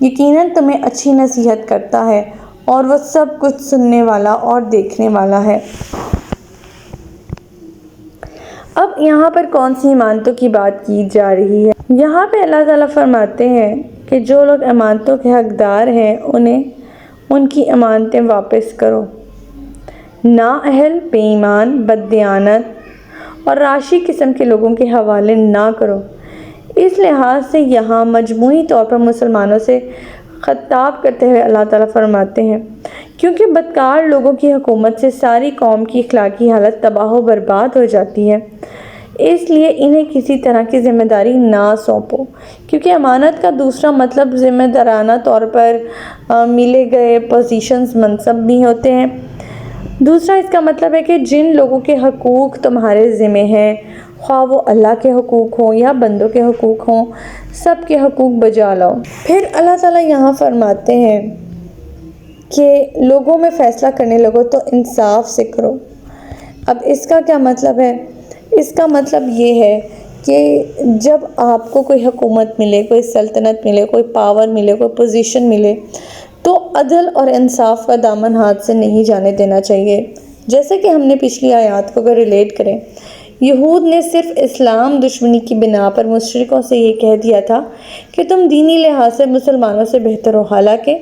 یقیناً تمہیں اچھی نصیحت کرتا ہے اور وہ سب کچھ سننے والا اور دیکھنے والا ہے۔ اب یہاں پر کون سی امانتوں کی بات کی جا رہی ہے؟ یہاں پہ اللہ تعالیٰ فرماتے ہیں کہ جو لوگ امانتوں کے حقدار ہیں انہیں ان کی امانتیں واپس کرو، نااہل، بے ایمان، بددیانت اور راشی قسم کے لوگوں کے حوالے نہ کرو۔ اس لحاظ سے یہاں مجموعی طور پر مسلمانوں سے خطاب کرتے ہوئے اللہ تعالیٰ فرماتے ہیں کیونکہ بدکار لوگوں کی حکومت سے ساری قوم کی اخلاقی حالت تباہ و برباد ہو جاتی ہے، اس لیے انہیں کسی طرح کی ذمہ داری نہ سونپو، کیونکہ امانت کا دوسرا مطلب ذمہ دارانہ طور پر ملے گئے پوزیشنز، منصب بھی ہوتے ہیں۔ دوسرا اس کا مطلب ہے کہ جن لوگوں کے حقوق تمہارے ذمہ ہیں، خواہ وہ اللہ کے حقوق ہوں یا بندوں کے حقوق ہوں، سب کے حقوق بجا لاؤ۔ پھر اللہ تعالیٰ یہاں فرماتے ہیں کہ لوگوں میں فیصلہ کرنے لگو تو انصاف سے کرو۔ اب اس کا کیا مطلب ہے؟ اس کا مطلب یہ ہے کہ جب آپ کو کوئی حکومت ملے، کوئی سلطنت ملے، کوئی پاور ملے، کوئی پوزیشن ملے تو عدل اور انصاف کا دامن ہاتھ سے نہیں جانے دینا چاہیے۔ جیسے کہ ہم نے پچھلی آیات کو اگر ریلیٹ کریں، یہود نے صرف اسلام دشمنی کی بنا پر مشرکوں سے یہ کہہ دیا تھا کہ تم دینی لحاظ سے مسلمانوں سے بہتر ہو، حالانکہ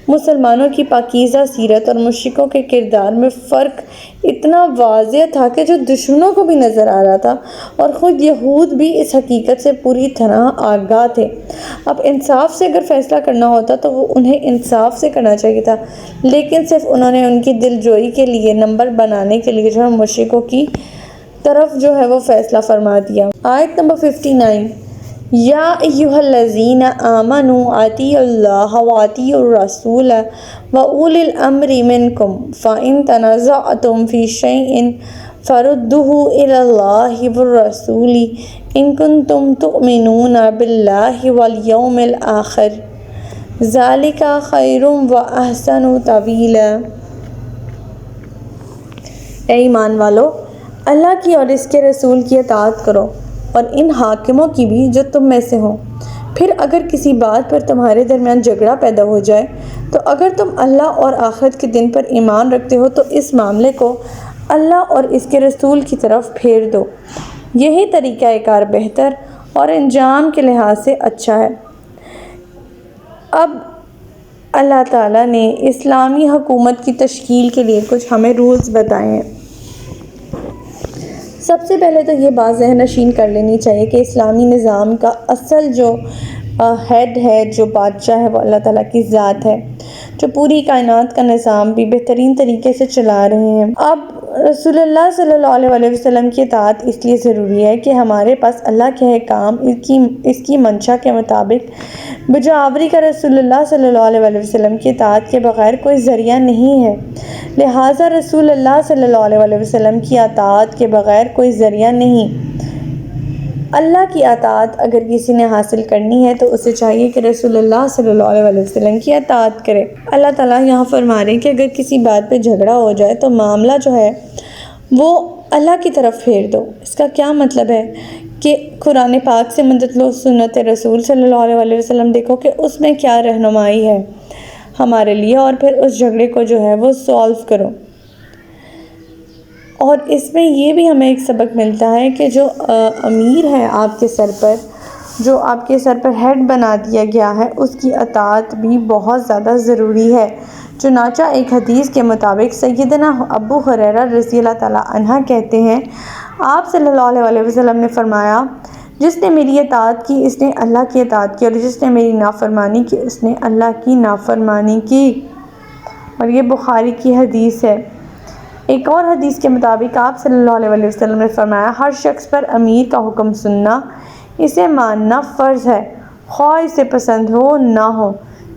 مسلمانوں کی پاکیزہ سیرت اور مشرکوں کے کردار میں فرق اتنا واضح تھا کہ جو دشمنوں کو بھی نظر آ رہا تھا، اور خود یہود بھی اس حقیقت سے پوری طرح آگاہ تھے۔ اب انصاف سے اگر فیصلہ کرنا ہوتا تو وہ انہیں انصاف سے کرنا چاہیے تھا، لیکن صرف انہوں نے ان کی دل جوئی کے لیے، نمبر بنانے کے لیے جو ہے مشرکوں کی طرف جو ہے وہ فیصلہ فرما دیا۔ آیت نمبر 59، یا ایھا الذین آمنوا اطیعوا اللہ واطیعوا الرسول واولی الامر منکم فإن تنازعتم فی شیء فردوہ الی اللہ والرسول ان کنتم تؤمنون باللہ والیوم الآخر ذلک خیر واحسن تأویلا۔ اے ایمان والو، اللہ کی اور اس کے رسول کی اطاعت کرو اور ان حاکموں کی بھی جو تم میں سے ہوں۔ پھر اگر کسی بات پر تمہارے درمیان جھگڑا پیدا ہو جائے تو اگر تم اللہ اور آخرت کے دن پر ایمان رکھتے ہو تو اس معاملے کو اللہ اور اس کے رسول کی طرف پھیر دو، یہی طریقہ کار بہتر اور انجام کے لحاظ سے اچھا ہے۔ اب اللہ تعالیٰ نے اسلامی حکومت کی تشکیل کے لیے کچھ ہمیں رولز بتائے ہیں۔ سب سے پہلے تو یہ بات ذہن نشین کر لینی چاہیے کہ اسلامی نظام کا اصل جو ہیڈ ہے، جو بادشاہ ہے، وہ اللہ تعالیٰ کی ذات ہے، جو پوری کائنات کا نظام بھی بہترین طریقے سے چلا رہے ہیں۔ اب رسول اللہ صلی اللہ علیہ وسلم کی اطاعت اس لیے ضروری ہے کہ ہمارے پاس اللہ کے احکام اس کی منشا کے مطابق بجاوری کا رسول اللہ صلی اللہ علیہ وسلم کی اطاعت کے بغیر کوئی ذریعہ نہیں ہے، لہٰذا رسول اللہ صلی اللہ علیہ وسلم کی اطاعت کے بغیر کوئی ذریعہ نہیں۔ اللہ کی اطاعت اگر کسی نے حاصل کرنی ہے تو اسے چاہیے کہ رسول اللہ صلی اللہ علیہ وسلم کی اطاعت کرے۔ اللہ تعالیٰ یہاں فرما رہے ہیں کہ اگر کسی بات پہ جھگڑا ہو جائے تو معاملہ جو ہے وہ اللہ کی طرف پھیر دو۔ اس کا کیا مطلب ہے کہ قرآن پاک سے مدد لو، سنت رسول صلی اللہ علیہ وسلم دیکھو کہ اس میں کیا رہنمائی ہے ہمارے لیے، اور پھر اس جھگڑے کو جو ہے وہ سولو کرو۔ اور اس میں یہ بھی ہمیں ایک سبق ملتا ہے کہ جو امیر ہے آپ کے سر پر، جو آپ کے سر پر ہیڈ بنا دیا گیا ہے، اس کی اطاعت بھی بہت زیادہ ضروری ہے۔ چنانچہ ایک حدیث کے مطابق سیدنا ابو ہریرہ رضی اللہ تعالیٰ عنہ کہتے ہیں، آپ صلی اللہ علیہ وسلم نے فرمایا، جس نے میری اطاعت کی اس نے اللہ کی اطاعت کی، اور جس نے میری نافرمانی کی اس نے اللہ کی نافرمانی کی۔ اور یہ بخاری کی حدیث ہے۔ ایک اور حدیث کے مطابق آپ صلی اللہ علیہ وسلم نے فرمایا، ہر شخص پر امیر کا حکم سننا، اسے ماننا فرض ہے، خواہ اسے پسند ہو نہ ہو،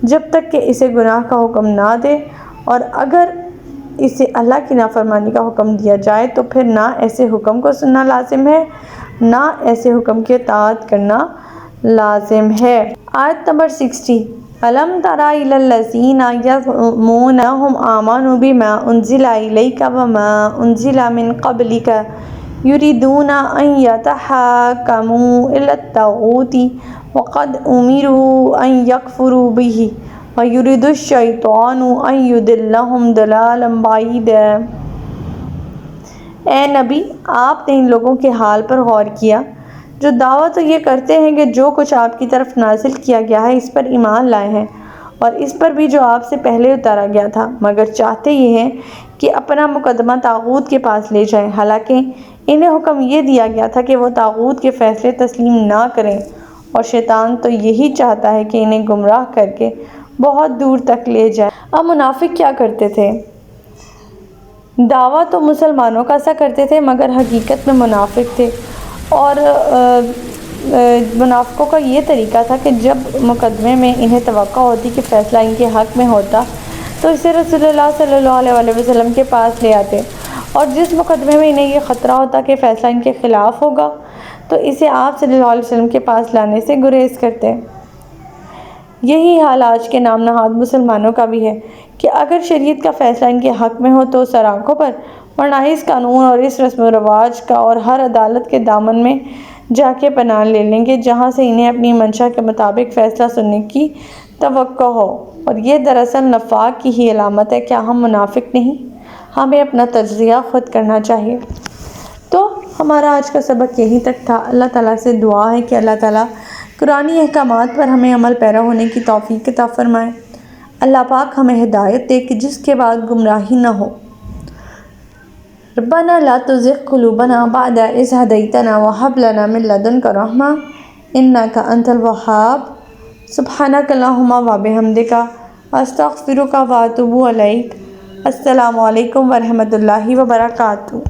جب تک کہ اسے گناہ کا حکم نہ دے، اور اگر اسے اللہ کی نافرمانی کا حکم دیا جائے تو پھر نہ ایسے حکم کو سننا لازم ہے، نہ ایسے حکم کی اطاعت کرنا لازم ہے۔ آیت نمبر 60، أَلَمْ تَرَ إِلَى الَّذِينَ يَزْعُمُونَ أَنَّهُمْ آمَنُوا بِمَا أُنزِلَ إِلَيْكَ وَمَا أُنزِلَ مِن قَبْلِكَ يُرِيدُونَ أَن يَتَحَاكَمُوا إِلَى الطَّاغُوتِ وقد امروا ان یکفروا بہ ویرید الشیطان ان یضلهم ضلالا بعیدا۔ اے نبی، آپ نے ان لوگوں کے حال پر غور کیا جو دعویٰ تو یہ کرتے ہیں کہ جو کچھ آپ کی طرف نازل کیا گیا ہے اس پر ایمان لائے ہیں اور اس پر بھی جو آپ سے پہلے اتارا گیا تھا، مگر چاہتے یہ ہیں کہ اپنا مقدمہ طاغوت کے پاس لے جائیں، حالانکہ انہیں حکم یہ دیا گیا تھا کہ وہ طاغوت کے فیصلے تسلیم نہ کریں، اور شیطان تو یہی چاہتا ہے کہ انہیں گمراہ کر کے بہت دور تک لے جائے۔ اب منافق کیا کرتے تھے؟ دعویٰ تو مسلمانوں کا سا کرتے تھے مگر حقیقت میں منافق تھے، اور منافقوں کا یہ طریقہ تھا کہ جب مقدمے میں انہیں توقع ہوتی کہ فیصلہ ان کے حق میں ہوتا تو اسے رسول اللہ صلی اللہ علیہ وسلم کے پاس لے آتے، اور جس مقدمے میں انہیں یہ خطرہ ہوتا کہ فیصلہ ان کے خلاف ہوگا تو اسے آپ صلی اللہ علیہ وسلم کے پاس لانے سے گریز کرتے۔ یہی حال آج کے نام نہاد مسلمانوں کا بھی ہے کہ اگر شریعت کا فیصلہ ان کے حق میں ہو تو سر آنکھوں پر، ورنہ اس قانون اور اس رسم و رواج کا اور ہر عدالت کے دامن میں جا کے پناہ لے لیں گے جہاں سے انہیں اپنی منشا کے مطابق فیصلہ سننے کی توقع ہو، اور یہ دراصل نفاق کی ہی علامت ہے۔ کیا ہم منافق نہیں؟ ہمیں اپنا تجزیہ خود کرنا چاہیے۔ تو ہمارا آج کا سبق یہیں تک تھا۔ اللہ تعالیٰ سے دعا ہے کہ اللہ تعالیٰ قرآنی احکامات پر ہمیں عمل پیرا ہونے کی توفیق عطا فرمائے۔ اللہ پاک ہمیں ہدایت دے کہ جس کے بعد گمراہی نہ ہو۔ ربنا لا تزغ قلوبنا بعد إذ هديتنا وهب لنا من لدنك رحمة إنك أنت الوهاب سبحانك اللهم وبحمدك أستغفرك وأتوب إليك۔ السلام علیکم ورحمۃ اللہ وبرکاتہ۔